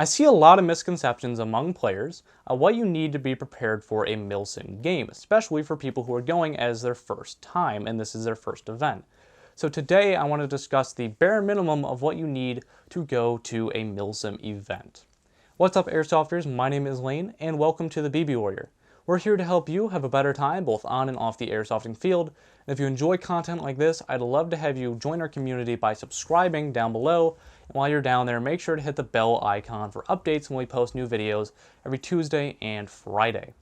I see a lot of misconceptions among players on what you need to be prepared for a Milsim game, especially for people who are going as their first time and this is their first event. So today I want to discuss the bare minimum of what you need to go to a Milsim event. What's up, Airsofters? My name is Lane and welcome to the BB Warrior. We're here to help you have a better time both on and off the airsofting field. And if you enjoy content like this, I'd love to have you join our community by subscribing down below. And while you're down there, make sure to hit the bell icon for updates when we post new videos every Tuesday and Friday.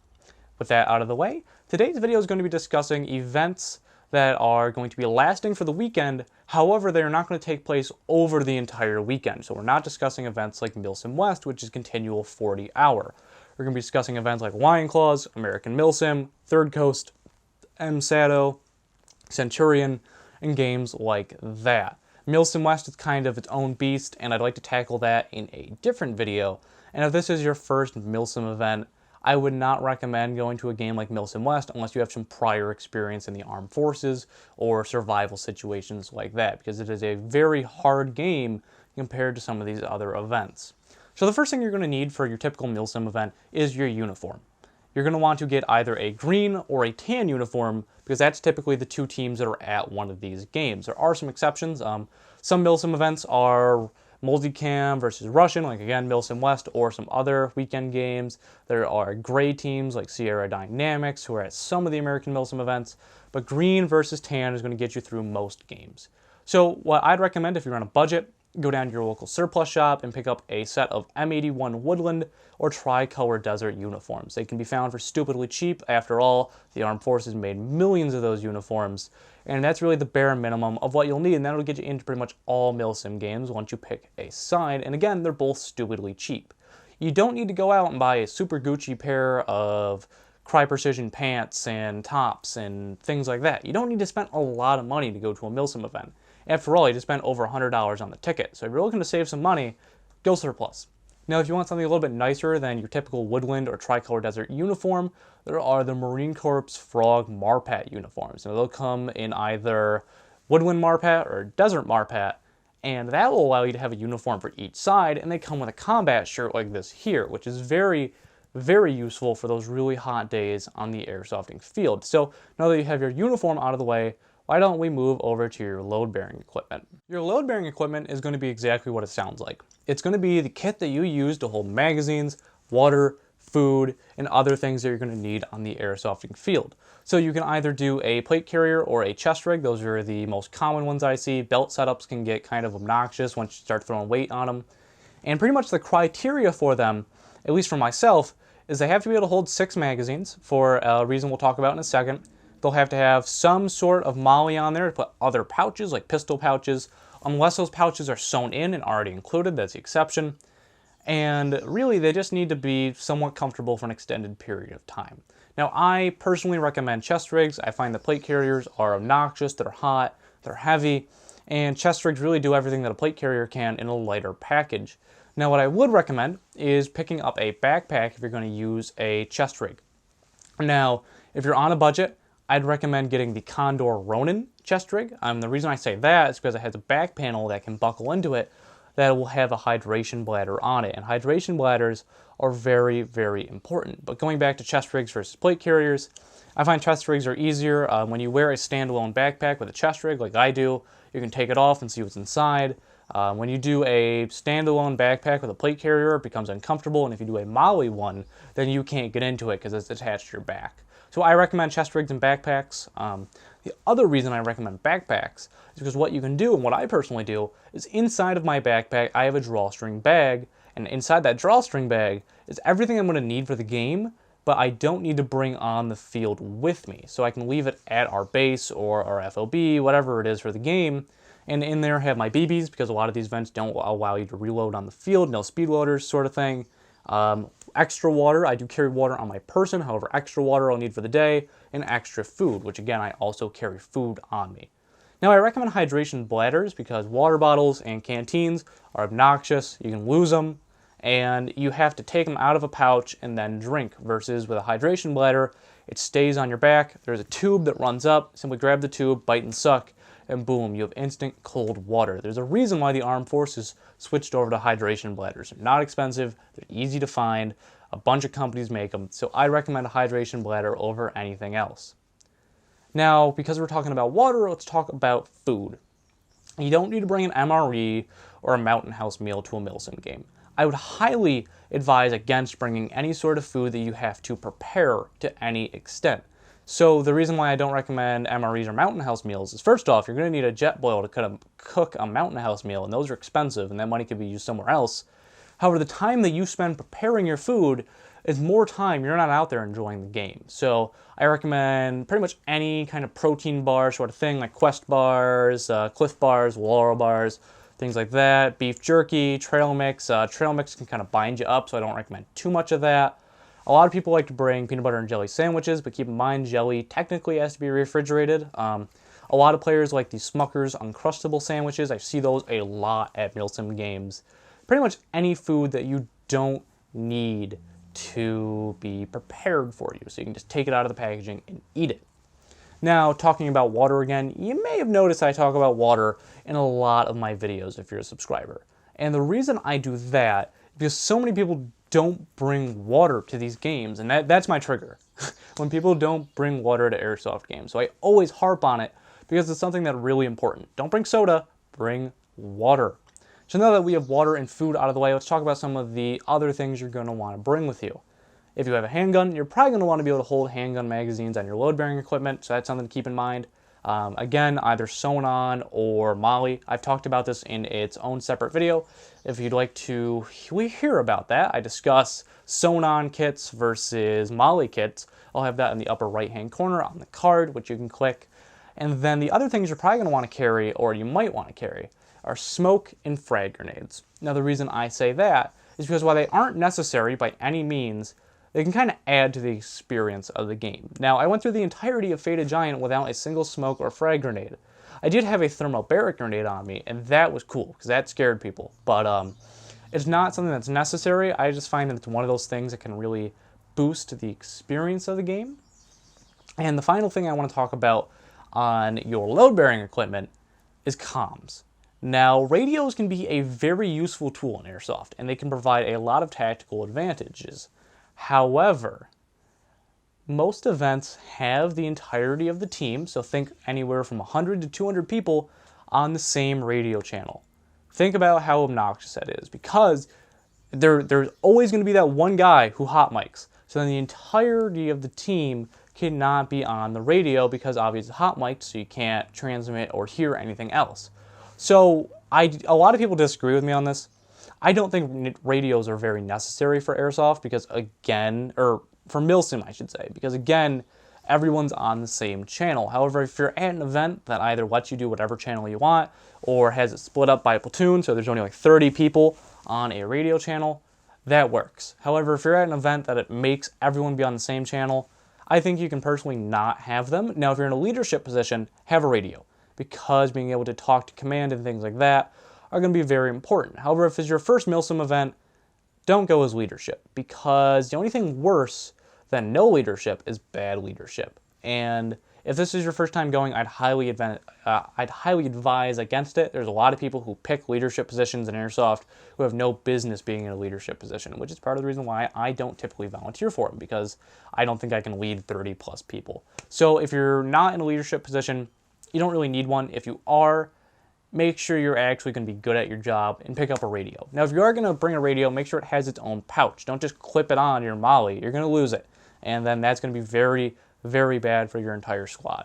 With that out of the way, today's video is going to be discussing events that are going to be lasting for the weekend. However, they are not going to take place over the entire weekend. So we're not discussing events like Milsim West, which is continual 40-hour. We're going to be discussing events like Lion Claws, American Milsim, Third Coast, MSATO, Centurion, and games like that. Milsim West is kind of its own beast, and I'd like to tackle that in a different video. And if this is your first Milsim event, I would not recommend going to a game like Milsim West unless you have some prior experience in the armed forces or survival situations like that, because it is a very hard game compared to some of these other events. So the first thing you're going to need for your typical Milsim event is your uniform. You're going to want to get either a green or a tan uniform because that's typically the two teams that are at one of these games. There are some exceptions. Some Milsim events are multicam versus Russian, like again Milsim West, or some other weekend games. There are gray teams like Sierra Dynamics who are at some of the American Milsim events, but green versus tan is going to get you through most games. So what I'd recommend if you're on a budget, go down to your local surplus shop and pick up a set of M81 Woodland or Tricolor Desert uniforms. They can be found for stupidly cheap. After all, the Armed Forces made millions of those uniforms, and that's really the bare minimum of what you'll need, and that'll get you into pretty much all Milsim games once you pick a side, and again, they're both stupidly cheap. You don't need to go out and buy a super Gucci pair of Cry Precision pants and tops and things like that. You don't need to spend a lot of money to go to a Milsim event. After all, you just spent over $100 on the ticket, so if you're looking to save some money, go surplus. Now, if you want something a little bit nicer than your typical Woodland or Tricolor Desert uniform, there are the Marine Corps Frog Marpat uniforms. Now, they'll come in either Woodland Marpat or Desert Marpat, and that will allow you to have a uniform for each side, and they come with a combat shirt like this here, which is very, very useful for those really hot days on the airsofting field. So now that you have your uniform out of the way, why don't we move over to your load-bearing equipment? Your load-bearing equipment is going to be exactly what it sounds like. It's going to be the kit that you use to hold magazines, water, food, and other things that you're going to need on the airsofting field. So you can either do a plate carrier or a chest rig. Those are the most common ones I see. Belt setups can get kind of obnoxious once you start throwing weight on them. And pretty much the criteria for them, at least for myself, is they have to be able to hold 6 magazines for a reason we'll talk about in a second. They'll have to have some sort of molly on there to put other pouches, like pistol pouches, unless those pouches are sewn in and already included, that's the exception. And really, they just need to be somewhat comfortable for an extended period of time. Now, I personally recommend chest rigs. I find the plate carriers are obnoxious, they're hot, they're heavy, and chest rigs really do everything that a plate carrier can in a lighter package. Now, what I would recommend is picking up a backpack if you're going to use a chest rig. Now, if you're on a budget, I'd recommend getting the Condor Ronin chest rig. The reason I say that is because it has a back panel that can buckle into it that will have a hydration bladder on it. And hydration bladders are very, very important. But going back to chest rigs versus plate carriers, I find chest rigs are easier. When you wear a standalone backpack with a chest rig like I do, you can take it off and see what's inside. When you do a standalone backpack with a plate carrier, it becomes uncomfortable. And if you do a molly one, then you can't get into it because it's attached to your back. So I recommend chest rigs and backpacks. The other reason I recommend backpacks is because what you can do, and what I personally do, is inside of my backpack I have a drawstring bag, and inside that drawstring bag is everything I'm going to need for the game, but I don't need to bring on the field with me. So I can leave it at our base or our FOB, whatever it is for the game, and in there have my BBs, because a lot of these events don't allow you to reload on the field, no speed loaders sort of thing. Extra water, I do carry water on my person, however extra water I'll need for the day, and extra food, which again I also carry food on me. Now I recommend hydration bladders because water bottles and canteens are obnoxious, you can lose them, and you have to take them out of a pouch and then drink, versus with a hydration bladder, it stays on your back, there's a tube that runs up, simply grab the tube, bite and suck, and boom, you have instant cold water. There's a reason why the armed forces switched over to hydration bladders. They're not expensive, they're easy to find, a bunch of companies make them, so I recommend a hydration bladder over anything else. Now, because we're talking about water, let's talk about food. You don't need to bring an MRE or a Mountain House meal to a Milsim game. I would highly advise against bringing any sort of food that you have to prepare to any extent. So the reason why I don't recommend MREs or Mountain House meals is, first off, you're going to need a jet boil to cook a Mountain House meal, and those are expensive, and that money could be used somewhere else. However, the time that you spend preparing your food is more time you're not out there enjoying the game. So I recommend pretty much any kind of protein bar sort of thing, like Quest bars, Cliff bars, Laurel bars, things like that. Beef jerky, trail mix. Trail mix can kind of bind you up, so I don't recommend too much of that. A lot of people like to bring peanut butter and jelly sandwiches, but keep in mind jelly technically has to be refrigerated. A lot of players like these Smucker's Uncrustable sandwiches. I see those a lot at Milsim games. Pretty much any food that you don't need to be prepared for you, so you can just take it out of the packaging and eat it. Now, talking about water again, you may have noticed I talk about water in a lot of my videos if you're a subscriber. And the reason I do that is because so many people don't bring water to these games, and that's my trigger. When people don't bring water to airsoft games. So I always harp on it because it's something that's really important. Don't bring soda, bring water. So now that we have water and food out of the way, let's talk about some of the other things you're going to want to bring with you. If you have a handgun, you're probably going to want to be able to hold handgun magazines on your load-bearing equipment, so that's something to keep in mind. Again, either sewn-on or Molly. I've talked about this in its own separate video. If you'd like to hear about that, I discuss sewn-on kits versus Molly kits. I'll have that in the upper right-hand corner on the card, which you can click. And then the other things you're probably going to want to carry, or you might want to carry, are smoke and frag grenades. Now, the reason I say that is because while they aren't necessary by any means, they can kind of add to the experience of the game. Now, I went through the entirety of Faded Giant without a single smoke or frag grenade. I did have a thermobaric grenade on me, and that was cool, because that scared people. But it's not something that's necessary. I just find that it's one of those things that can really boost the experience of the game. And the final thing I want to talk about on your load-bearing equipment is comms. Now, radios can be a very useful tool in Airsoft, and they can provide a lot of tactical advantages. However, most events have the entirety of the team, so think anywhere from 100 to 200 people on the same radio channel. Think about how obnoxious that is, because there's always going to be that one guy who hot mics. So then the entirety of the team cannot be on the radio because obviously it's hot mic'd, so you can't transmit or hear anything else. So a lot of people disagree with me on this. I don't think radios are very necessary for Airsoft because again, or for Milsim I should say, because again, everyone's on the same channel. However, if you're at an event that either lets you do whatever channel you want or has it split up by a platoon, so there's only like 30 people on a radio channel, that works. However, if you're at an event that it makes everyone be on the same channel, I think you can personally not have them. Now, if you're in a leadership position, have a radio, because being able to talk to command and things like that are going to be very important. However, if it's your first Milsim event, don't go as leadership, because the only thing worse than no leadership is bad leadership. And if this is your first time going, I'd highly advise against it. There's a lot of people who pick leadership positions in Airsoft who have no business being in a leadership position, which is part of the reason why I don't typically volunteer for them, because I don't think I can lead 30 plus people. So if you're not in a leadership position, you don't really need one. If you are, make sure you're actually going to be good at your job and pick up a radio. Now, if you are going to bring a radio, make sure it has its own pouch. Don't just clip it on your Molly. You're going to lose it. And then that's going to be very, very bad for your entire squad.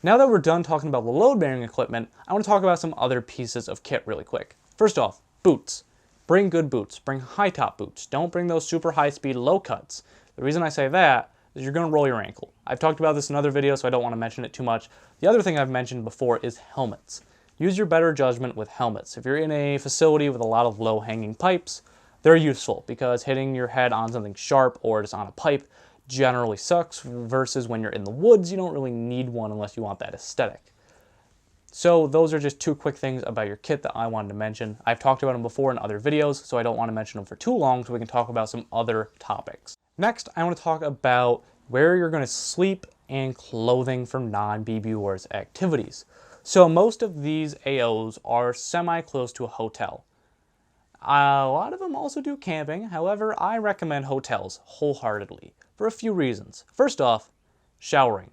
Now that we're done talking about the load-bearing equipment, I want to talk about some other pieces of kit really quick. First off, boots. Bring good boots. Bring high-top boots. Don't bring those super high-speed low cuts. The reason I say that is you're going to roll your ankle. I've talked about this in other videos, so I don't want to mention it too much. The other thing I've mentioned before is helmets. Use your better judgment with helmets. If you're in a facility with a lot of low-hanging pipes, they're useful because hitting your head on something sharp or just on a pipe generally sucks, versus when you're in the woods, you don't really need one unless you want that aesthetic. So those are just two quick things about your kit that I wanted to mention. I've talked about them before in other videos, so I don't want to mention them for too long, so we can talk about some other topics. Next, I want to talk about where you're going to sleep and clothing for non-BB Wars activities. So most of these AOs are semi-close to a hotel. A lot of them also do camping, however, I recommend hotels wholeheartedly for a few reasons. First off, showering.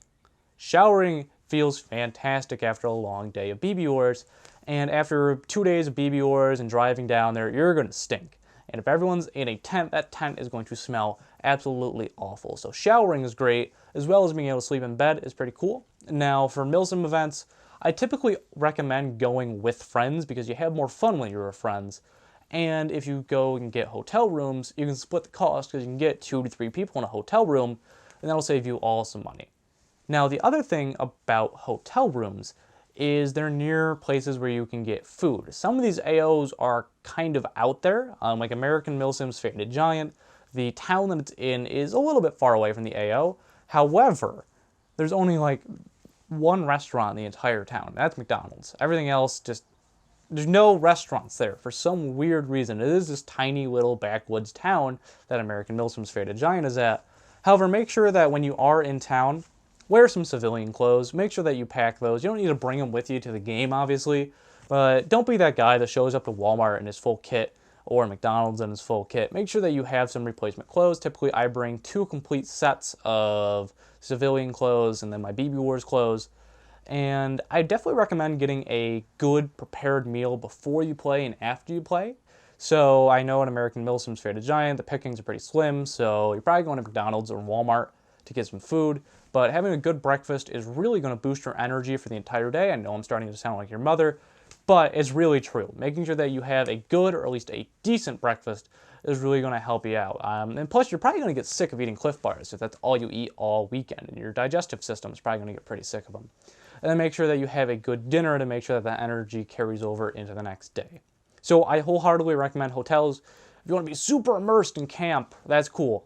Showering feels fantastic after a long day of BB Wars, and after 2 days of BB Wars and driving down there, you're going to stink. And if everyone's in a tent, that tent is going to smell absolutely awful. So showering is great, as well as being able to sleep in bed is pretty cool. Now, for Milsim events, I typically recommend going with friends because you have more fun when you're with friends. And if you go and get hotel rooms, you can split the cost because you can get 2 to 3 people in a hotel room, and that'll save you all some money. Now, the other thing about hotel rooms is they're near places where you can get food. Some of these AOs are kind of out there, like American Milsim's Faded Giant. The town that it's in is a little bit far away from the AO. However, there's only like one restaurant in the entire town. That's McDonald's. Everything else just, there's no restaurants there for some weird reason. It is this tiny little backwoods town that American Milsim's Faded Giant is at. However, make sure that when you are in town, wear some civilian clothes. Make sure that you pack those. You don't need to bring them with you to the game, obviously, but don't be that guy that shows up to Walmart in his full kit or McDonald's in his full kit. Make sure that you have some replacement clothes. Typically, I bring 2 complete sets of civilian clothes and then my BB Wars clothes. And I definitely recommend getting a good prepared meal before you play and after you play. So I know in American Milsim's Faded Giant, the pickings are pretty slim, so you're probably going to McDonald's or Walmart to get some food. But having a good breakfast is really going to boost your energy for the entire day. I know I'm starting to sound like your mother, but it's really true. Making sure that you have a good or at least a decent breakfast is really going to help you out. And plus, you're probably going to get sick of eating Cliff Bars if that's all you eat all weekend, and your digestive system is probably going to get pretty sick of them. And then make sure that you have a good dinner to make sure that energy carries over into the next day. So I wholeheartedly recommend hotels. If you want to be super immersed in camp, that's cool,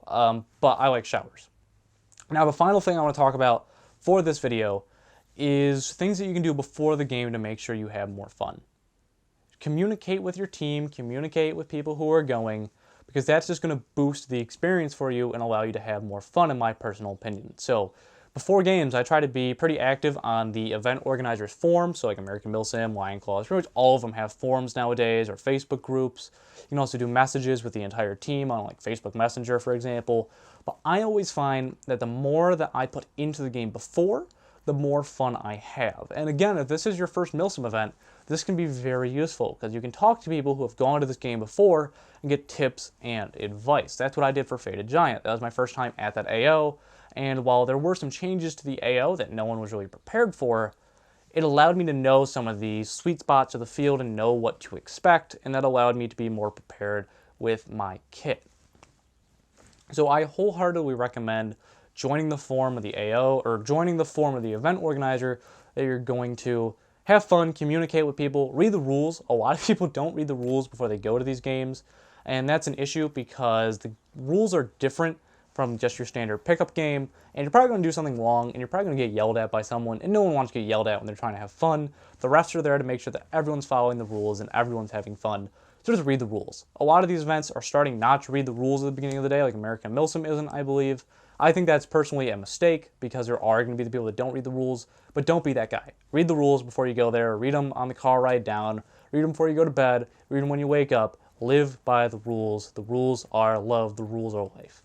but I like showers. Now, the final thing I want to talk about for this video is things that you can do before the game to make sure you have more fun. Communicate with your team, communicate with people who are going, because that's just going to boost the experience for you and allow you to have more fun, in my personal opinion. So before games, I try to be pretty active on the event organizers forums, so like American Milsim, Lion Claws, pretty much all of them have forums nowadays, or Facebook groups. You can also do messages with the entire team on like Facebook Messenger, for example. But I always find that the more that I put into the game before, the more fun I have. And again, if this is your first Milsim event, this can be very useful because you can talk to people who have gone to this game before and get tips and advice. That's what I did for Faded Giant. That was my first time at that AO. And while there were some changes to the AO that no one was really prepared for, it allowed me to know some of the sweet spots of the field and know what to expect, and that allowed me to be more prepared with my kit. So I wholeheartedly recommend joining the forum of the AO, or joining the forum of the event organizer that you're going to have fun, communicate with people, read the rules. A lot of people don't read the rules before they go to these games, and that's an issue because the rules are different from just your standard pickup game, and you're probably going to do something wrong, and you're probably going to get yelled at by someone, and no one wants to get yelled at when they're trying to have fun. The refs are there to make sure that everyone's following the rules and everyone's having fun, so just read the rules. A lot of these events are starting not to read the rules at the beginning of the day, like American Milsim isn't, I believe. I think that's personally a mistake, because there are going to be the people that don't read the rules, but don't be that guy. Read the rules before you go there, read them on the car ride down, read them before you go to bed, read them when you wake up. Live by the rules. The rules are love, the rules are life.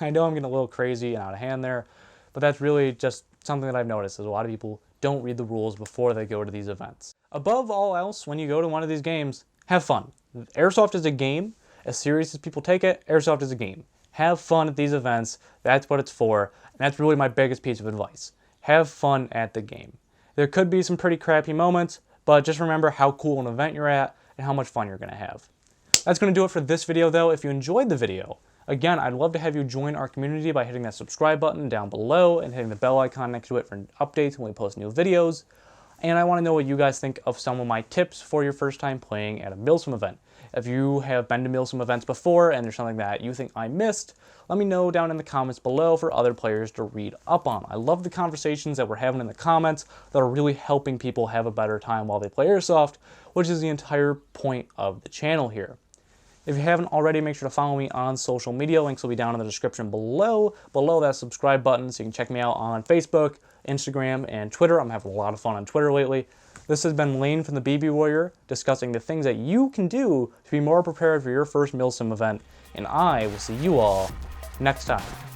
I know I'm getting a little crazy and out of hand there, but that's really just something that I've noticed, is a lot of people don't read the rules before they go to these events. Above all else, when you go to one of these games, have fun. Airsoft is a game. As serious as people take it, Airsoft is a game. Have fun at these events. That's what it's for, and that's really my biggest piece of advice. Have fun at the game. There could be some pretty crappy moments, but just remember how cool an event you're at and how much fun you're going to have. That's going to do it for this video, though. If you enjoyed the video, again, I'd love to have you join our community by hitting that subscribe button down below and hitting the bell icon next to it for updates when we post new videos. And I want to know what you guys think of some of my tips for your first time playing at a Milsim event. If you have been to Milsim events before and there's something that you think I missed, let me know down in the comments below for other players to read up on. I love the conversations that we're having in the comments that are really helping people have a better time while they play Airsoft, which is the entire point of the channel here. If you haven't already, make sure to follow me on social media. Links will be down in the description below that subscribe button, so you can check me out on Facebook, Instagram, and Twitter. I'm having a lot of fun on Twitter lately. This has been Lane from the BB Warrior, discussing the things that you can do to be more prepared for your first Milsim event, and I will see you all next time.